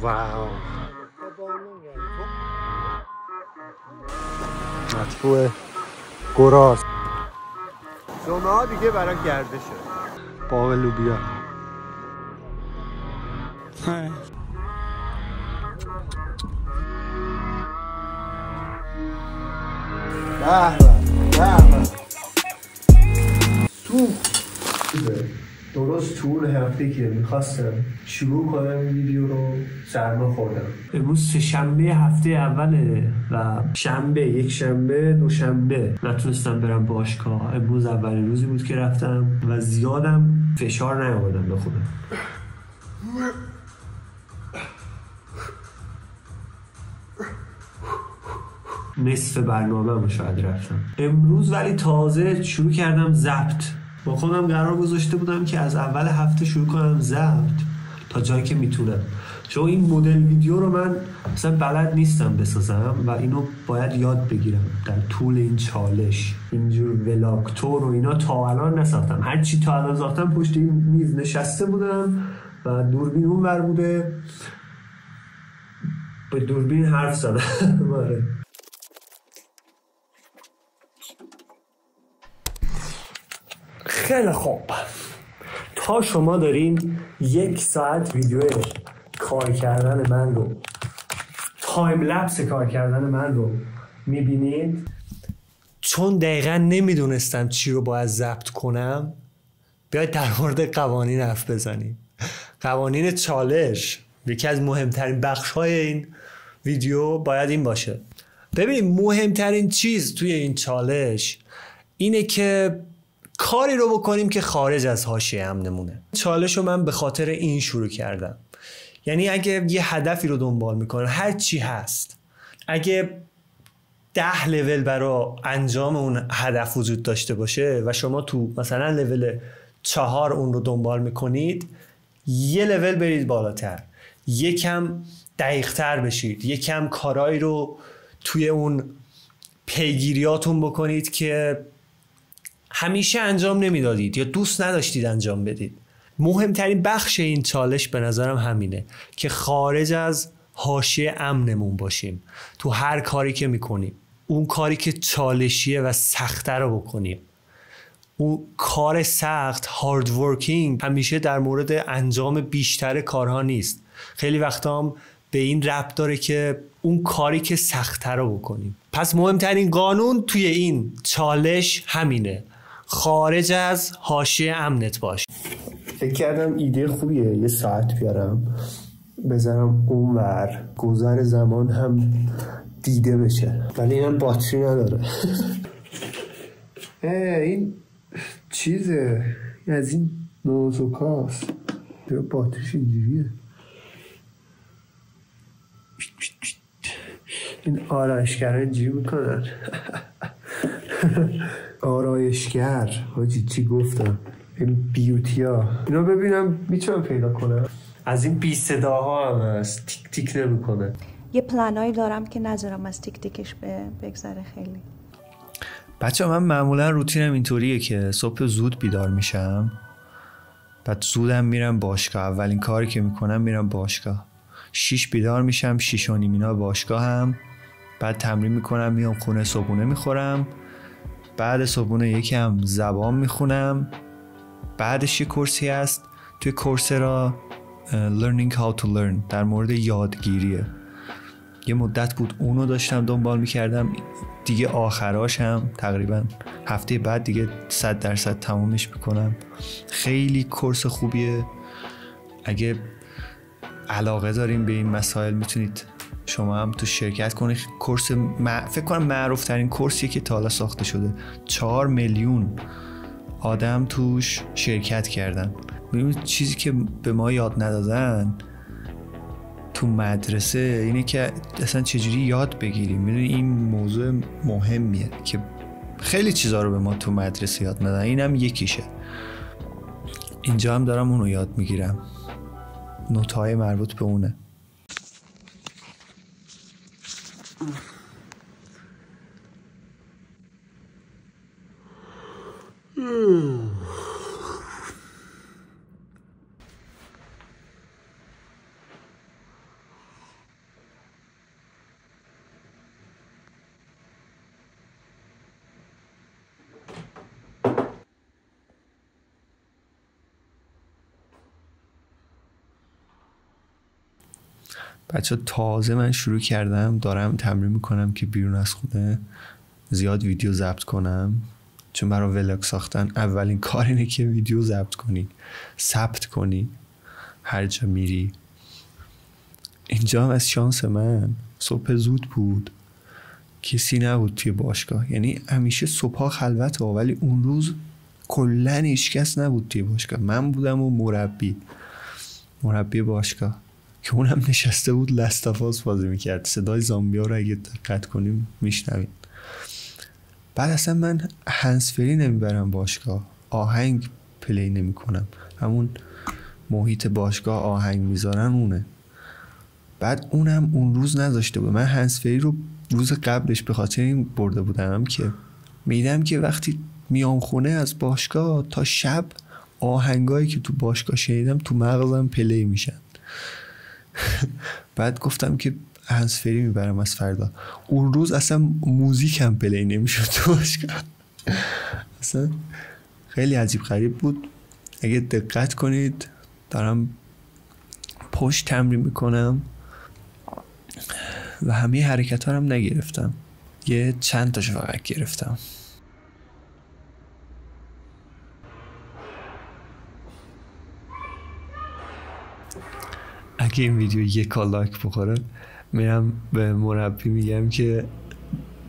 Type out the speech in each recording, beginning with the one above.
واو مطبوع گراز جمعه ها دیگه برای گردشه. باغ لوبیا درست تو اون هفته که میخواستم شروع کنم این ویدیو رو سرما خوردم. امروز سه‌شنبه هفته اوله و یک شنبه دوشنبه نتونستم برم باشگاه. امروز اولین روزی بود که رفتم و زیادم فشار نیاوردم به خودم. نصف برنامه شاید رفتم امروز، ولی تازه شروع کردم ضبط. با خودم قرار گذاشته بودم که از اول هفته شروع کنم ضبط تا جایی که میتونم، چون این مدل ویدیو رو من مثلا بلد نیستم بسازم و اینو باید یاد بگیرم. در طول این چالش اینجور ولاگ تور و اینا تا الان نساختم. هر چی تا الان ساختم پشت این میز نشسته بودم و دوربین اون ور بوده، به دوربین حرف زدم. خیلی خوب، تا شما دارین 1 ساعت ویدیو کار کردن من رو، تایم لپس کار کردن من رو میبینید، چون دقیقا نمیدونستم چی رو باید ضبط کنم، بیاید در مورد قوانین حرف بزنیم. قوانین چالش یکی از مهمترین بخش‌های این ویدیو باید این باشه. ببین، مهمترین چیز توی این چالش اینه که کاری رو بکنیم که خارج از حاشیه امنمونه. چالش رو من به خاطر این شروع کردم. یعنی اگه یه هدفی رو دنبال میکنم، هر چی هست، اگه 10 لول برای انجام اون هدف وجود داشته باشه و شما تو مثلا لول 4 اون رو دنبال میکنید، یه لول برید بالاتر، یکم دقیق‌تر بشید، یکم کارایی رو توی اون پیگیریاتون بکنید که همیشه انجام نمیدادید یا دوست نداشتید انجام بدید. مهمترین بخش این چالش به نظرم همینه که خارج از حاشیه امنمون باشیم. تو هر کاری که میکنیم، اون کاری که چالشیه و سخته رو بکنیم. اون کار سخت، هارد ورکینگ، همیشه در مورد انجام بیشتر کارها نیست. خیلی وقتا هم به این ربط داره که اون کاری که سخته رو بکنیم. پس مهمترین قانون توی این چالش همینه، خارج از حاشیه امنت باش. فکر کردم ایده خوبیه یه ساعت بیارم بذارم اونور، گذر زمان هم دیده بشه، ولی اینم باتری نداره. این چیزه از این نوزوکاست، باتریش اینجوریه. این آرایشگرها اینجوری میکنن. آرایشگر حاجی چی گفتم، این بیوتی ها اینا ببینم میتونم پیدا کنم. از این بی صداها هم هست، تیک تیک نمیکنه. یه پلانایی دارم که نذارم از تیک تیکش بگذره. خیلی بچه من معمولا روتینم اینطوریه که صبح زود بیدار میشم، بعد زودم میرم باشگاه. اولین کاری که میکنم میرم باشگاه. 6 بیدار میشم، 6 و نیم اینا باشگاه هم. بعد تمرین میکنم، میام خونه، صبحونه میخورم. بعد صبحونه یکم زبان میخونم. بعدش یه کورسی هست توی کورسرا، Learning How to Learn، در مورد یادگیریه. یه مدت بود اونو داشتم دنبال میکردم دیگه، آخراش هم تقریبا هفته بعد دیگه 100% تمومش میکنم. خیلی کورس خوبیه. اگه علاقه دارین به این مسائل میتونید شما هم تو شرکت کنید. کورس فکر کنم معروف ترین کورسیه که تا حالا ساخته شده. 4 میلیون آدم توش شرکت کردن. ببینید چیزی که به ما یاد ندادن تو مدرسه اینه که اصلا چجوری یاد بگیریم. میدونی این موضوع مهمیه که خیلی چیزا رو به ما تو مدرسه یاد ندادن، اینم یکیشه. اینجا هم دارم اونو یاد میگیرم، نوت‌های مربوط به اونه. بچه تازه من شروع کردم دارم تمرین میکنم که بیرون از خونه زیاد ویدیو ضبط کنم، چون برای ولاگ ساختن اولین کار اینه که ویدیو ضبط کنی، ثبت کنی هر جا میری. اینجا هم از شانس من صبح زود بود، کسی نبود توی باشگاه، یعنی همیشه صبحا خلوته ولی اون روز کلن هیچ کس نبود توی باشگاه. من بودم و مربی باشگاه که اونم نشسته بود لستافاس بازی میکرد. صدای زامبیا رو اگه دقت کنیم میشنویم. بعد اصلا من هنسفری نمیبرم باشگاه، آهنگ پلی نمی کنم، همون محیط باشگاه آهنگ میذارن اونه. بعد اونم اون روز نذاشته بود. من هنسفری رو روز قبلش به خاطر این برده بودم که میدم که وقتی میام خونه از باشگاه تا شب آهنگایی که تو باشگاه شنیدم تو مغزم پلی میشن. بعد گفتم که هنسفری میبرم از فردا. اون روز اصلا موزیک هم پلی نمیشد تو باشگاه. اصلا خیلی عجیب غریب بود. اگه دقت کنید دارم پشت تمرین میکنم و همه حرکت ها هم نگرفتم، یه چند تاشو فقط گرفتم. اگه این ویدیو 1 لایک بخوره میرم به مربی میگم که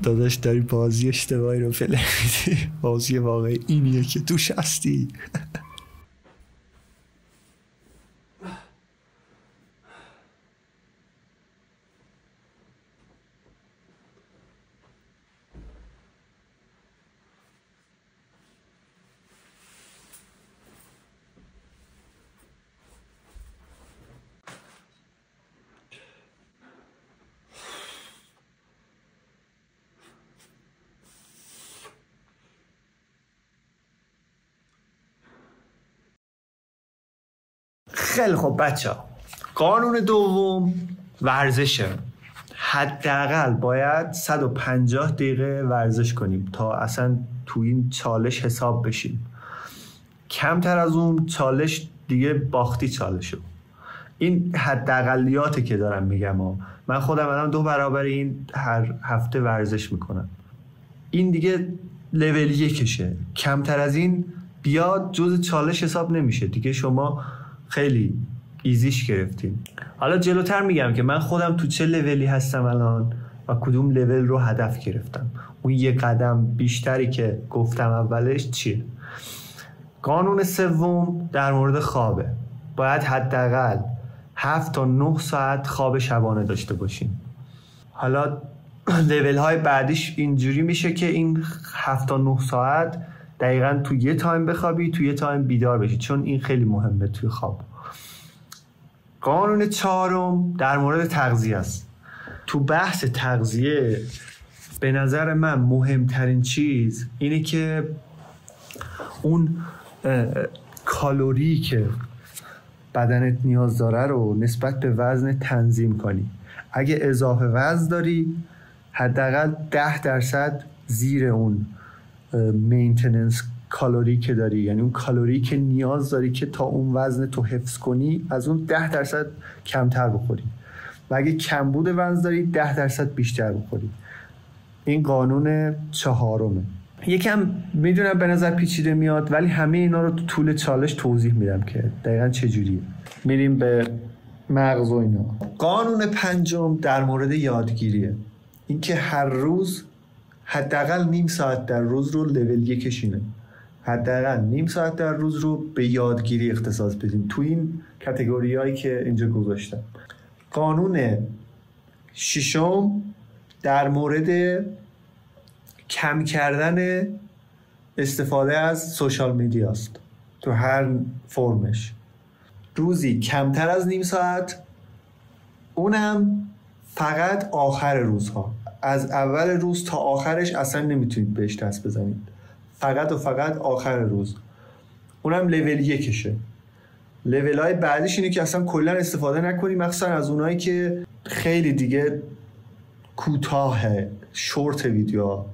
داداش داری بازی اشتباهی رو پلی میدی، بازی واقعی اینیه که توش هستی. خیلی خب بچه ها، قانون دوم ورزشه. حداقل باید 150 دقیقه ورزش کنیم تا اصلا تو این چالش حساب بشیم. کمتر از اون چالش دیگه باختی چالشو. این حداقلیاته که دارم میگم. من خودم الان 2 برابر این هر هفته ورزش میکنم. این دیگه لول 1شه. کمتر از این بیاد جز چالش حساب نمیشه دیگه. شما خیلی ایزیش گرفتین. حالا جلوتر میگم که من خودم تو چه لولی هستم الان و کدوم لول رو هدف گرفتم. اون یه قدم بیشتری که گفتم اولش چیه. قانون سوم در مورد خوابه. باید حداقل 7 تا 9 ساعت خواب شبانه داشته باشین. حالا لول های بعدیش اینجوری میشه که این 7 تا 9 ساعت دقیقاً تو یه تایم بخوابی، تو یه تایم بیدار بشی، چون این خیلی مهمه توی خواب. قانون 4 در مورد تغذیه است. تو بحث تغذیه به نظر من مهمترین چیز اینه که اون کالری که بدنت نیاز داره رو نسبت به وزن تنظیم کنی. اگه اضافه وزن داری حداقل 10% زیر اون مینتیننس کالری که داری، یعنی اون کالری که نیاز داری که تا اون وزن تو حفظ کنی از اون 10% کمتر بخوری و اگه کمبود وزن داری 10% بیشتر بخوری. این قانون 4. یکم میدونم به نظر پیچیده میاد ولی همه اینا رو تو طول چالش توضیح میدم که دقیقاً چجوریه. میریم به مغز و اینا. قانون 5 در مورد یادگیریه. اینکه هر روز حداقل نیم ساعت در روز رو لول 1 اینه. حداقل نیم ساعت در روز رو به یادگیری اختصاص بدیم تو این کاتگوریایی که اینجا گذاشتم. قانون 6 در مورد کم کردن استفاده از سوشال میدیا است تو هر فرمش. روزی کمتر از نیم ساعت، اونم فقط آخر روزها. از اول روز تا آخرش اصلا نمیتونید بهش دست بزنید، فقط و فقط آخر روز. اونم لول 1شه. لول های بعدیش اینه که اصلا کلا استفاده نکنی، مخصوصا از اونایی که خیلی دیگه کوتاهه، شورت ویدیو،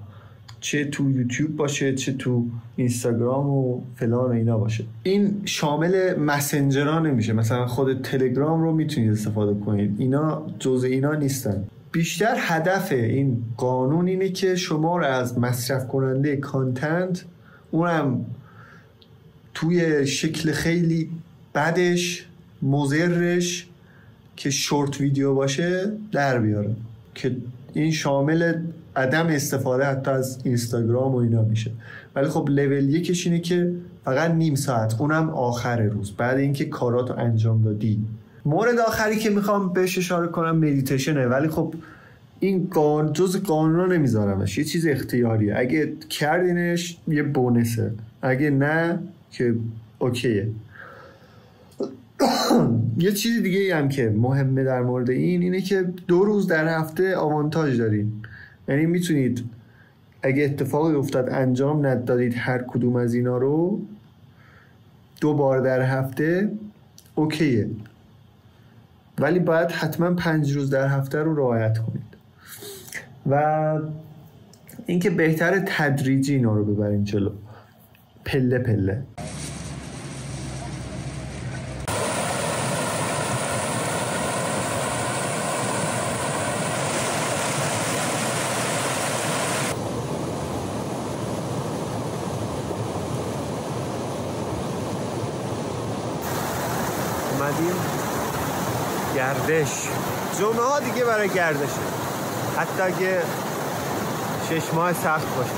چه تو یوتیوب باشه چه تو اینستاگرام و فلان و اینا باشه. این شامل مسنجرها نمیشه. مثلا خود تلگرام رو میتونید استفاده کنید، اینا جزء اینا نیستن. بیشتر هدف این قانون اینه که شما رو از مصرف کننده کانتنت، اونم توی شکل خیلی بدش مضرش که شورت ویدیو باشه در بیاره، که این شامل عدم استفاده حتی از اینستاگرام و اینا میشه. ولی خب لول یکش اینه که فقط نیم ساعت، اونم آخر روز بعد اینکه کاراتو انجام دادی. مورد آخری که میخوام بهش اشاره کنم مدیتیشنه، ولی خب این جز قانونا نمیذارمش، یه چیز اختیاریه. اگه کردینش یه بونسه، اگه نه که اوکیه. یه چیز دیگه هم که مهمه در مورد اینه که 2 روز در هفته آوانتاژ دارین. یعنی میتونید اگه اتفاقی افتاد انجام ندادید هر کدوم از اینا رو 2 بار در هفته اوکیه، ولی باید حتما 5 روز در هفته رو رعایت کنید. و اینکه بهتره تدریجی اینا رو ببرین جلو، پله پله. اومدیم گردش. جمعه ها دیگه برای گردشه، حتی اگه 6 ماه سخت باشه.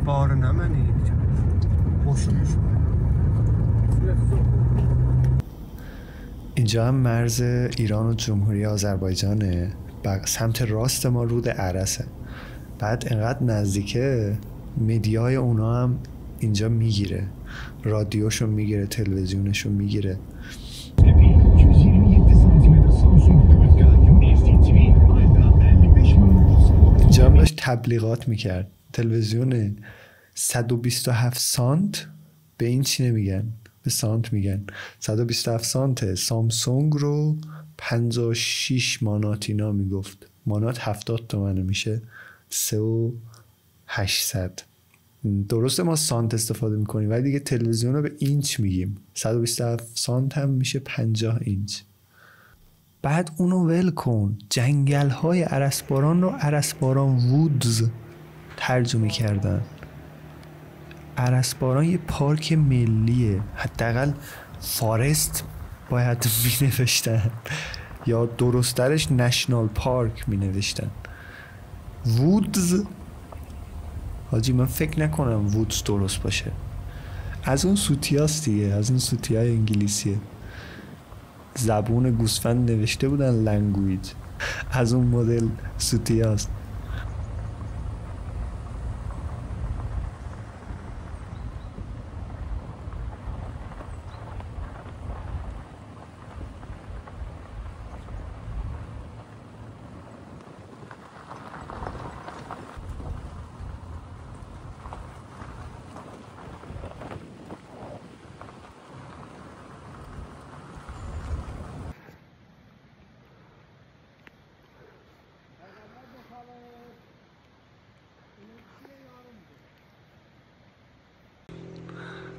بار نمنید اینجا هم مرز ایران و جمهوری آذربایجانه. سمت راست ما رود عرسه. بعد انقدر نزدیکه مدیای اونا هم اینجا میگیره، رادیوشو میگیره، تلویزیونشو میگیره. اینجا هم داشت تبلیغات میکرد. تلویزیون 127 سانت به این چی نمیگن، به سانت میگن. 127 سانت سامسونگ رو 56 مانات اینا میگفت. مانات 70 تومنه، میشه 3800. درسته ما سانت استفاده میکنیم ولی دیگه تلویزیون رو به اینچ میگیم. 127 سانت هم میشه 50 اینچ. بعد اونو ول کن، جنگل های ارسباران رو ارسباران وودز ترجمه کردن. ارسباران یه پارک ملیه، حداقل فارست باید می نوشتن، یا درسترش نشنال پارک می نوشتن. وودز حاجی من فکر نکنم وودز درست باشه. از اون سوتی هاست دیگه، از اون سوتی های انگلیسیه. زبون گوسفند نوشته بودن لنگویج، از اون مدل سوتی هاست.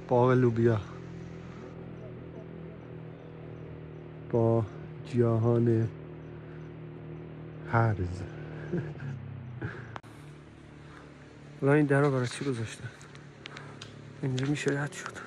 باغ لوبیا با جهان هرز. الان این در رو برای چی گذاشتن؟ اینجا میشه رد شد.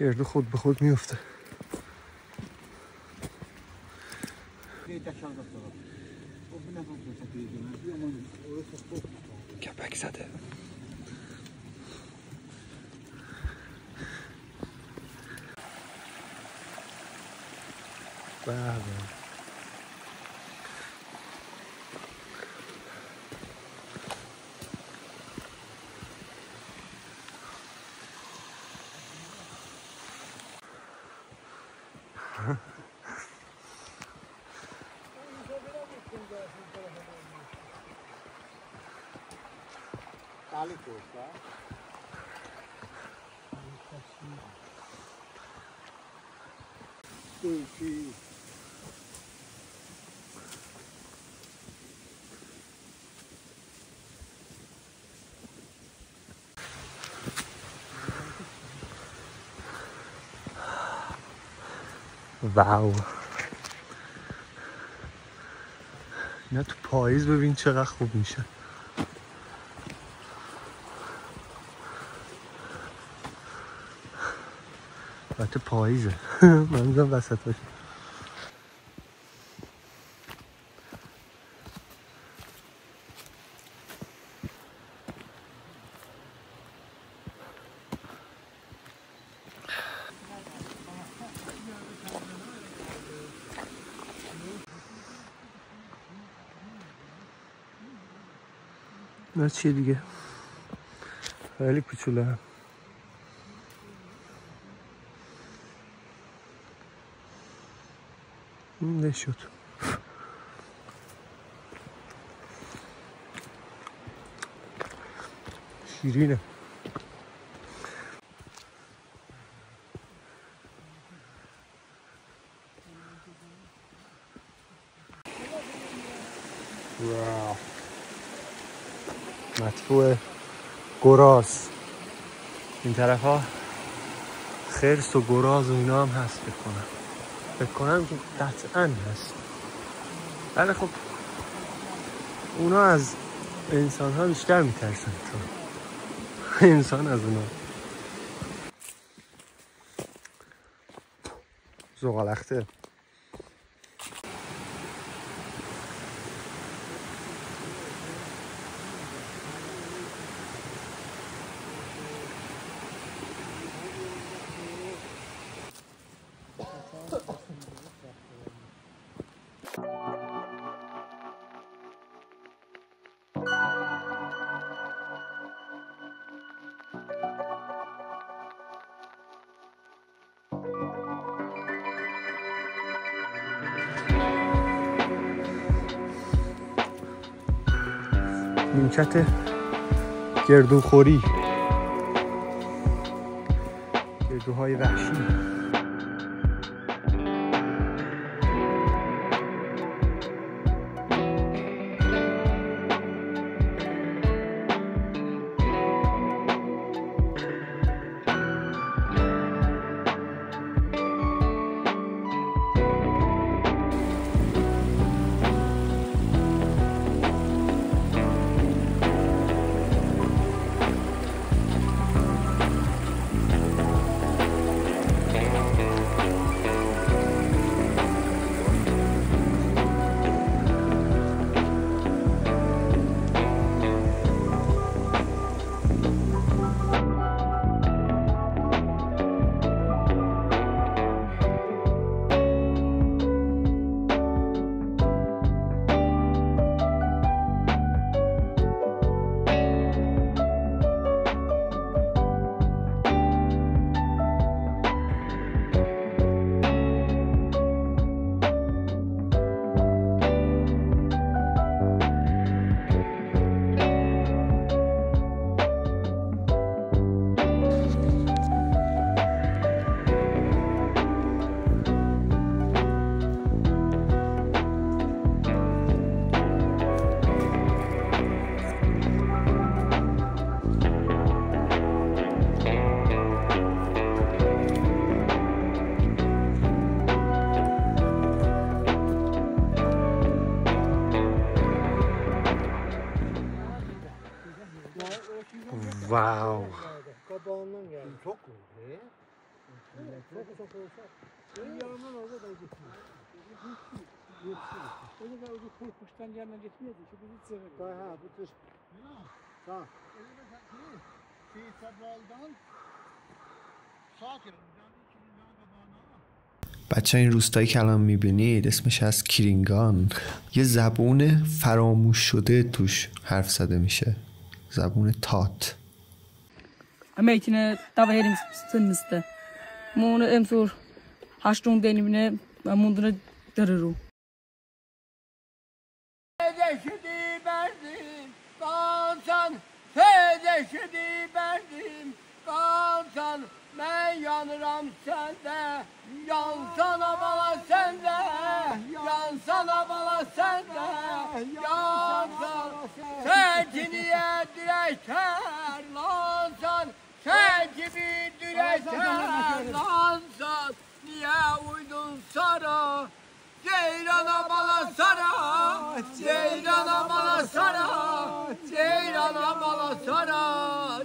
گردو خود به خود میفته. کپک زده. بله. واو، اینا تو پاییز ببین چقدر خوب میشه. البته پاییزه منظورم وسطش. نه چیه دیگه، خیلی کوچوله. این شد شیرینه. واو، مدفوع گراز. این طرف ها خرس و گراز و اینا هم هست فکر کنم که قطعا هست. ولی خب اونا از انسان ها بیشتر میترسن چون انسان از اونا. زغالخته. نیمکت گردوخوری، گردوهای وحشی. Wow. Çok oldu. Çok olsa. Dünyanın orada da gitmiyor. Öyle de o korkmuştan yanına gitmiyordu. Şu bizi sever. Ha bu tür. Sağ. Öyle de şey Sabral'dan sağ kilometre 2 milyon kabağına. بچه این روستایی که الان میبینید اسمش از کیرینگان. یه زبون فراموش شده توش حرف زده میشه. زبون تات. Amerika'na tava herim sınıstı. Monu emsur haştun denimine munduna daruru. Fedeşidi verdim kalsan, fedeşidi verdim kalsan, ben yanıram sende, yansana bana sende, yansana bana sende, yansan, sen niye direşer lansan, sen gibi direşer lansan, niye uydun sana? Ceylana bala sara, Ceylana bala sara, Ceylana bala sara,